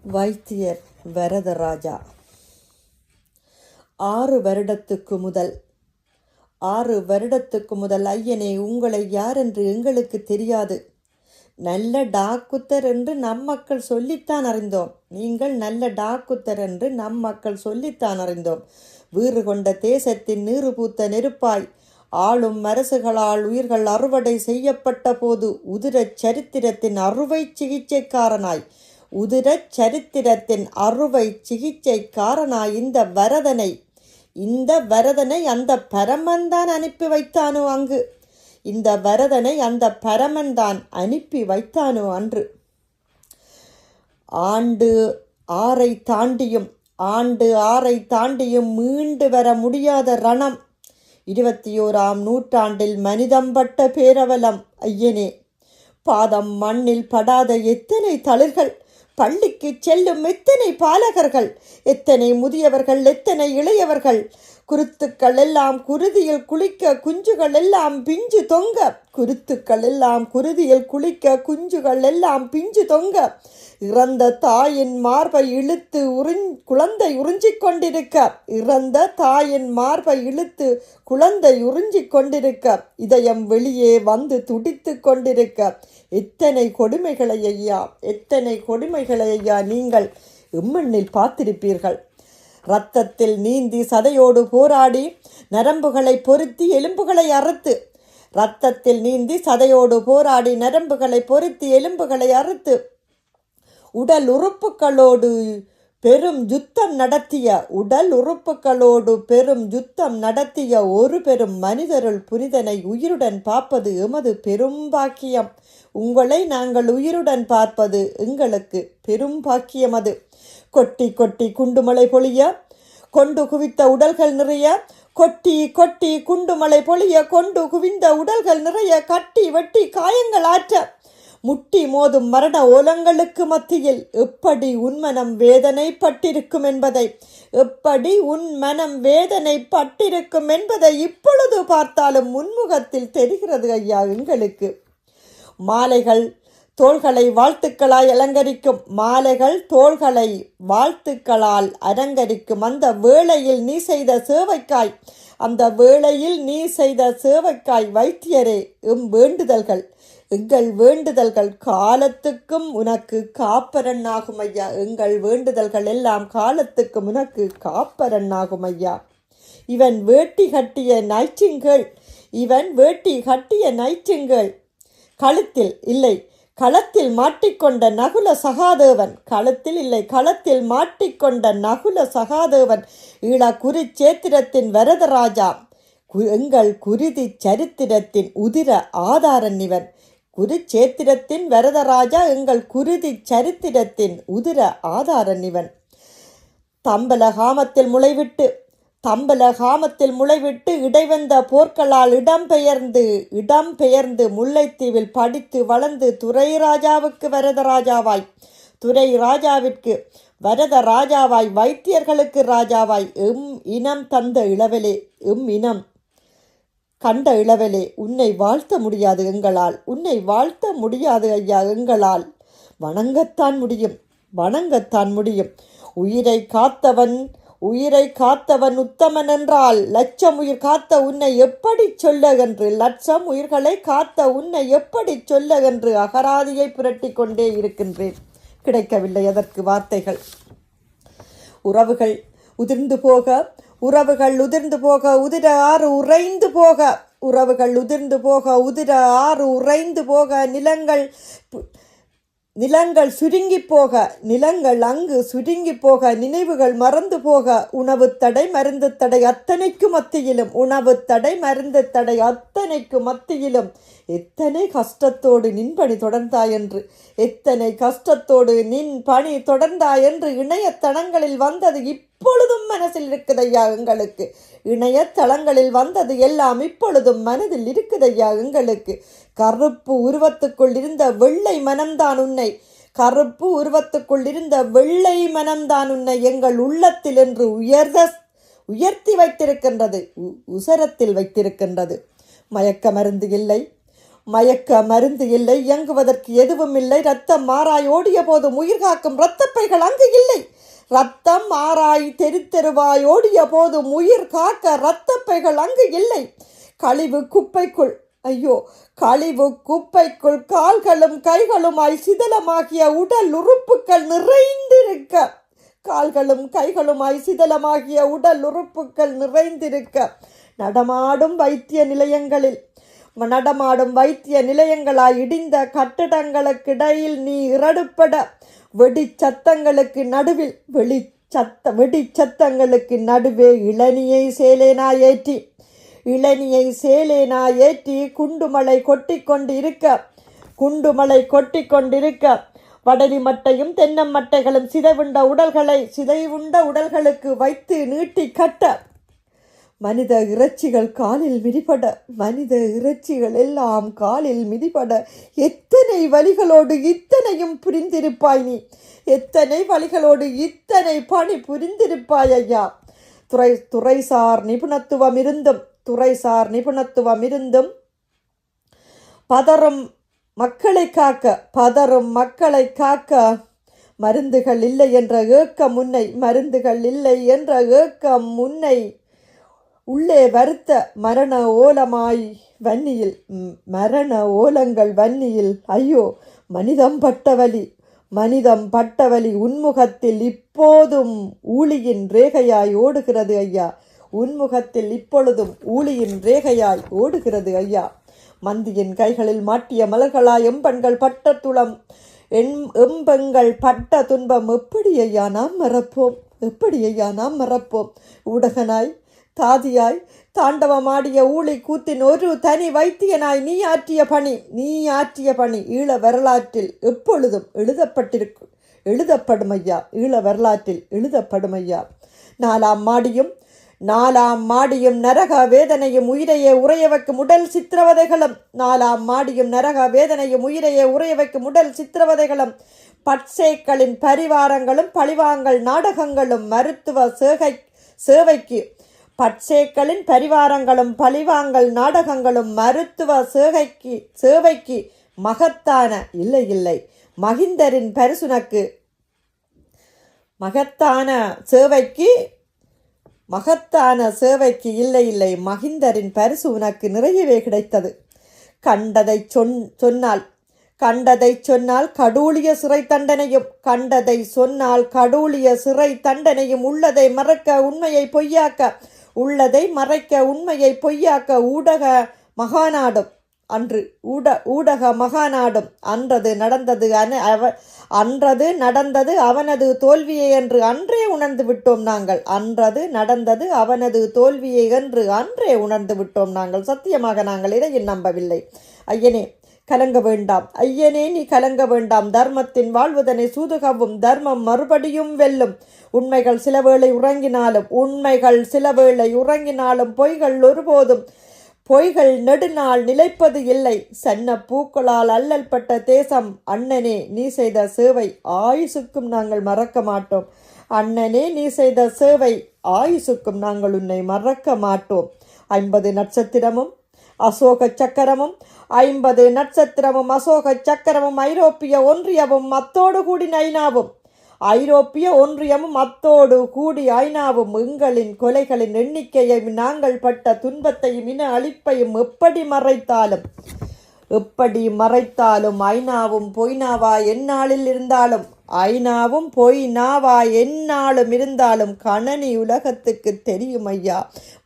வைத்தியர் வரதராஜா. 6 வருடத்துக்கு முதல் ஐயனே, உங்களை யாரென்று எங்களுக்கு தெரியாது. நல்ல டாக்குத்தர் என்று நம் மக்கள் சொல்லித்தான் அறிந்தோம். நீங்கள் நல்ல டாக்குத்தர் என்று நம் மக்கள் சொல்லித்தான் அறிந்தோம். வீறு கொண்ட தேசத்தின் நீறு பூத்த நெருப்பாய் ஆளும் அரசுகளால் உயிர்கள் அறுவடை செய்யப்பட்ட போது உதிரச் சரித்திரத்தின் அறுவை சிகிச்சைக்காரனாய் இந்த வரதனை அந்த பரமன்தான் அனுப்பி வைத்தானோ அங்கு. இந்த வரதனை அந்த பரமன்தான் அனுப்பி வைத்தானோ அன்று. ஆண்டு ஆறை தாண்டியும் மீண்டு வர முடியாத ரணம். 21ஆம் நூற்றாண்டில் மனிதம்பட்ட பேரவலம். ஐயனே, பாதம் மண்ணில் படாத எத்தனை தளிர்கள், பள்ளிக்கு செல்லும் எத்தனை பாலகர்கள், எத்தனை முதியவர்கள், எத்தனை இளையவர்கள், குருத்துக்கள் எல்லாம் குருதியில் குளிக்க, குஞ்சுகள் எல்லாம் பிஞ்சு தொங்க, குருத்துக்கள் எல்லாம் குருதியில் குளிக்க, குஞ்சுகள் எல்லாம் பிஞ்சு தொங்க, இறந்த தாயின் மார்பை இழுத்து குழந்தை உறிஞ்சிக் கொண்டிருக்க, இறந்த தாயின் மார்பை இழுத்து குழந்தை உறிஞ்சிக் கொண்டிருக்க, இதயம் வெளியே வந்து துடித்து கொண்டிருக்க, எத்தனை கொடுமைகளை ஐயா, எத்தனை கொடுமைகளை ஐயா நீங்கள் இம்மண்ணில் பார்த்திருப்பீர்கள். இரத்தத்தில் நீந்தி சதையோடு போராடி நரம்புகளை பொருத்தி எலும்புகளை அறுத்து, இரத்தத்தில் நீந்தி சதையோடு போராடி நரம்புகளை பொருத்தி எலும்புகளை அறுத்து, உடல் உறுப்புகளோடு பெரும் யுத்தம் நடத்திய ஒரு பெரும் மனிதருள் புனிதனை உயிருடன் பார்ப்பது எமது பெரும் பாக்கியம். உங்களை நாங்கள் உயிருடன் பார்ப்பது எங்களுக்கு பெரும் பாக்கியம். அது கொட்டி கொட்டி குண்டுமலை பொழிய கொண்டு குவித்த உடல்கள் நிறைய, கொட்டி கொட்டி குண்டுமலை பொழிய கொண்டு குவிந்த உடல்கள் நிறைய, கட்டி வெட்டி காயங்கள் ஆற்ற, முட்டி மோதும் மரண ஓலங்களுக்கு மத்தியில் எப்படி உன் மனம் வேதனைப்பட்டிருக்கும் என்பதை இப்பொழுது பார்த்தாலும் முன்முகத்தில் தெரிகிறது ஐயா எங்களுக்கு. மாலைகள் தோள்களை வாழ்த்துக்களால் அலங்கரிக்கும் அந்த வேளையில் நீ செய்த சேவைக்காய் வைத்தியரே, எங்கள் வேண்டுதல்கள் காலத்துக்கும் உனக்கு காப்பரன் ஆகும் ஐயா. எங்கள் வேண்டுதல்கள் எல்லாம் காலத்துக்கும் உனக்கு காப்பரன் ஆகும் ஐயா. இவன் வேட்டி கட்டிய நைச்சிங்கள் களத்தில் மாட்டிக்கொண்ட நகுல சகாதேவன் ஈழ குறிச்சேத்திரத்தின் வரதராஜா, எங்கள் குருதி சரித்திரத்தின் உதிர ஆதாரன் இவன். குறிச்சேத்திரத்தின் வரதராஜா, எங்கள் குருதி சரித்திரத்தின் உதிர ஆதாரன் இவன். தம்பலகாமத்தில் முளைவிட்டு இடைவந்த போர்களால் இடம்பெயர்ந்து முல்லைத்தீவில் படித்து வளர்ந்து துரை ராஜாவிற்கு வைத்தியர்களுக்கு ராஜாவாய் இனம் கண்ட இளவலே, உன்னை வாழ்த்த முடியாது ஐயா எங்களால். வணங்கத்தான் முடியும். உயிரை காத்தவன் உத்தமன் என்றால் லட்சம் உயிர் காத்த உன்னை எப்படி லட்சம் உயிர்களை காத்த உன்னை எப்படி என்று அகராதியை புரட்டி கொண்டே இருக்கின்றேன். கிடைக்கவில்லை அதற்கு வார்த்தைகள். உறவுகள் உதிர்ந்து போக உதிர ஆறு உறைந்து போக நிலங்கள் சுருங்கி போக, நினைவுகள் மறந்து போக, உணவு தடை மருந்து தடை அத்தனைக்கு மத்தியிலும் எத்தனை கஷ்டத்தோடு நின் பணி தொடர்ந்தாய் என்று இணையதளங்களில் வந்தது இப்பொழுதும் மனசில் இருக்குதையா எங்களுக்கு. இணையதளங்களில் வந்தது எல்லாம் இப்பொழுதும் மனதில் இருக்குதையா எங்களுக்கு. கருப்பு உருவத்துக்குள் இருந்த வெள்ளை மனம்தான் உன்னை எங்கள் உள்ளத்தில் என்று உயர்த்தி வைத்திருக்கின்றது, உசரத்தில் வைத்திருக்கின்றது. மயக்க மருந்து இல்லை, மயக்க மருந்து இல்லை, இயங்குவதற்கு எதுவும் இல்லை. ரத்தம் மாறாய் ஓடிய போதும் உயிர் காக்கும் இரத்தப்பைகள் அங்கு இல்லை. ரத்தம் மாறாய் தெருவாய் ஓடிய போதும் உயிர் காக்க இரத்தப்பைகள் அங்கு இல்லை. கழிவு குப்பைக்குள் கழிவு குப்பைக்குள் கால்களும் கைகளுமாய் சிதலமாகிய உடல் உறுப்புகள் நிறைந்திருக்க, கால்களும் கைகளுமாய் சிதலமாகிய உடல் உறுப்புகள் நிறைந்திருக்க, நடமாடும் வைத்திய நிலையங்களாய் இடிந்த கட்டிடங்களுக்கிடையில் நீ இறடுப்பட, வெடிச்சத்தங்களுக்கு நடுவே இளநியை சேலேனா ஏற்றி குண்டுமலை கொட்டிக்கொண்டிருக்க வடலி மட்டையும் தென்னம் மட்டைகளும் சிதைவுண்ட உடல்களுக்கு வைத்து நீட்டி கட்ட, மனித இறைச்சிகள் எல்லாம் காலில் மிதிபட, எத்தனை வலிகளோடு இத்தனையும் புரிந்திருப்பாய் நீ, எத்தனை வலிகளோடு இத்தனை பணி புரிந்திருப்பாய் ஐயா. துறைசார் நிபுணத்துவம் இருந்தும் பதறும் மக்களை காக்க மருந்துகள் இல்லை என்ற ஏக்கம் முன்னை உள்ளே வருத்த மரண ஓலங்கள் வன்னியில் ஐயோ மனிதம் பட்டவலி உன்முகத்தில் இப்போதும் ஊழியின் ரேகையாய் ஓடுகிறது ஐயா. மந்தியின் கைகளில் மாட்டிய மலர்களாய் எம்பெண்கள் பட்ட துளம் எம்பெண்கள் பட்ட துன்பம் எப்படி ஐயா நாம் மறப்போம்? ஊடகனாய் தாதியாய் தாண்டவமாடிய ஊழி கூத்தின் ஒரு தனி வைத்தியனாய் நீ ஆற்றிய பணி ஈழ வரலாற்றில் எப்பொழுதும் எழுதப்படும் ஐயா. நாலாம் மாடியும் நரக வேதனையும் உயிரையே உறைய வைக்கும் உடல் சித்திரவதைகளும் பட்சேக்களின் பரிவாரங்களும் பழிவாங்கல் நாடகங்களும் மருத்துவ சேவைக்கு மகத்தான இல்லை மகிந்தரின் பரிசுனக்கு மகிந்தரின் பரிசு உனக்கு நிறையவே கிடைத்தது. கண்டதை சொன்னால் கடூழிய சிறை தண்டனையும் உள்ளதை மறைக்க உண்மையை பொய்யாக்க ஊடக மகாநாடும் அன்றது நடந்தது அவனது தோல்வியை என்று அன்றே உணர்ந்து விட்டோம் நாங்கள். சத்தியமாக நாங்கள் இதையும் நம்பவில்லை. ஐயனே நீ கலங்க வேண்டாம். தர்மத்தின் வாழ்வதனை சூதுகவும் தர்மம் மறுபடியும் வெல்லும். உண்மைகள் சிலவேளை உறங்கினாலும் பொய்கள் நெடுநாள் நிலைப்பது இல்லை. சன்ன பூக்களால் அல்லல் பட்ட தேசம் அண்ணனே நீ செய்த சேவை ஆயுசுக்கும் நாங்கள் மறக்க மாட்டோம். உன்னை மறக்க மாட்டோம். 50 நட்சத்திரமும் அசோக சக்கரமும் ஐரோப்பிய ஒன்றியமும் அத்தோடு கூடி ஐநாவும் எங்களின் கொலைகளின் எண்ணிக்கையும் நாங்கள் பட்ட துன்பத்தையும் இன அழிப்பையும் எப்படி மறைத்தாலும் ஐநாவும் பொய்னாவா எந்நாளும் இருந்தாலும் கணனி உலகத்துக்கு தெரியும் ஐயா.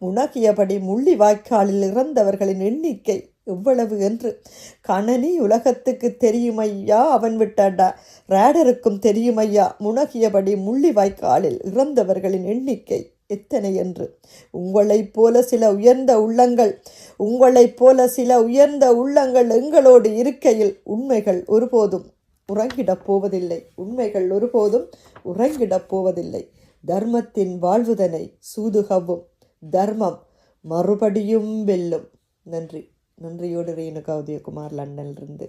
முனகியபடி முள்ளிவாய்க்காலில் இறந்தவர்களின் எண்ணிக்கை எவ்வளவு என்று கணனி உலகத்துக்கு தெரியுமையா. அவன் விட்ட ரேடருக்கும் தெரியுமையா முனகியபடி முள்ளிவாய்க்காலில் இறந்தவர்களின் எண்ணிக்கை எத்தனை என்று. உங்களைப் போல சில உயர்ந்த உள்ளங்கள் எங்களோடு இருக்கையில் உண்மைகள் ஒருபோதும் உறங்கிடப் போவதில்லை. தர்மத்தின் வாழ்வுதனை சூதுகவும் தர்மம் மறுபடியும் வெல்லும். நன்றியோடு ரேணுகா உதயகுமார், லண்டனிலிருந்து.